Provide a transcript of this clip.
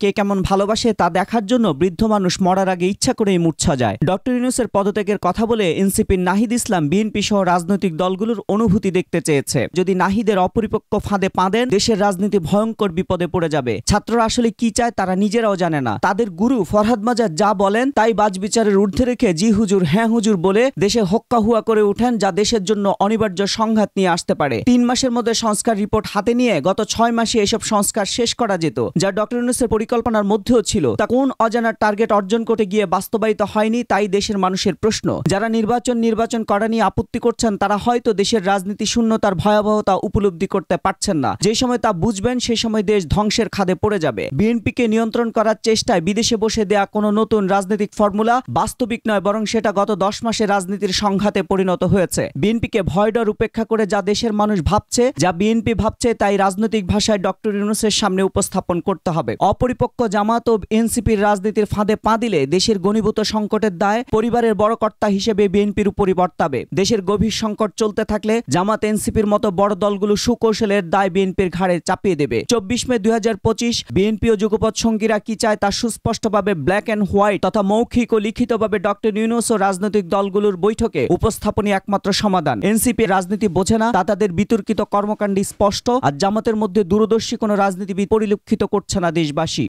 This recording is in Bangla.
কে কেমন ভালোবাসে তা দেখার জন্য বৃদ্ধ মানুষ মরার আগে ইচ্ছা করেই মূর্ছা যায়। ডক্টর ইউনূসের পদত্যাগের কথা বলে এনসিপির নাহিদ ইসলাম বিএনপি সহ রাজনৈতিক দলগুলোর অনুভূতি দেখতে চেয়েছে। যদি নাহিদের অপরিপক্ক ফাঁদে পা দেন, দেশের রাজনীতি ভয়ঙ্কর বিপদে পড়ে যাবে। ছাত্ররা আসলে কি চায় তারা নিজেরাও জানে না। তাদের গুরু ফরহাদ মাজার যা বলেন তাই বাজবিচারের ঊর্ধ্বে রেখে জি হুজুর হ্যাঁ হুজুর বলে দেশে হক্কা হুয়া করে উঠেন, যা দেশের জন্য অনিবার্য সংঘাত নিয়ে আসতে পারে। 3 মাসের মধ্যে সংস্কার রিপোর্ট হাতে নিয়ে গত 6 মাসে এসব সংস্কার শেষ করা যেত, যা ডক্টর ইউনূসের পরিকল্পনার মধ্যেও ছিল। তা কোন অজানা টার্গেট অর্জন করতে গিয়ে বাস্তবায়িত হয়নি, তাই দেশের মানুষের প্রশ্ন। যারা নির্বাচন করা নিয়ে আপত্তি করছেন তারা হয়তো দেশের রাজনীতি শূন্যতার ভয়াবহতা উপলব্ধি করতে পারছেন না। যে সময় তা বুঝবেন সেই সময় দেশ ধ্বংসের খাদে পড়ে যাবে। বিএনপিকে নিয়ন্ত্রণ করার চেষ্টায় বিদেশে বসে দেয়া কোনো নতুন রাজনৈতিক ফর্মুলা বাস্তবিক নয়, বরং সেটা গত 10 মাসে রাজনীতির সংঘাতে পরিণত হয়েছে। বিএনপিকে ভয়ডর উপেক্ষা করে যা দেশের মানুষ ভাবছে, যা বিএনপি ভাবছে, তাই রাজনৈতিক ভাষায় ডক্টর ইউনূসের সামনে উপস্থাপন করতে হবে। অপরিপক্ক জামাত ও এনসিপির রাজনীতির ফাঁদে পা দিলে দেশের ঘনীভূত সংকটের দায় পরিবারের বড় কর্তা হিসেবে বিএনপির উপরই বর্তাবে। দেশের গভীর সংকট চলতে থাকলে জামাত এনসিপির মতো বড় দলগুলো সুকৌশলের দায় বিএনপির ঘাড়ে চাপিয়ে দেবে। 24 মে 2025 বিএনপি ও যুগপৎ সঙ্গীরা কি চায় তা সুস্পষ্টভাবে ব্ল্যাক অ্যান্ড হোয়াইট তথা মৌখিক ও লিখিতভাবে ডক্টর ইউনূস ও রাজনৈতিক দলগুলোর বৈঠকে উপস্থাপনই একমাত্র সমাধান। এনসিপি রাজনীতি বোঝে না, তা তাদের বিতর্কিত কর্মকাণ্ডে স্পষ্ট। আর জামাতের মধ্যে দূরদর্শী কোনো রাজনীতিবিদ পরিলক্ষিত করছে না দেশবাসী।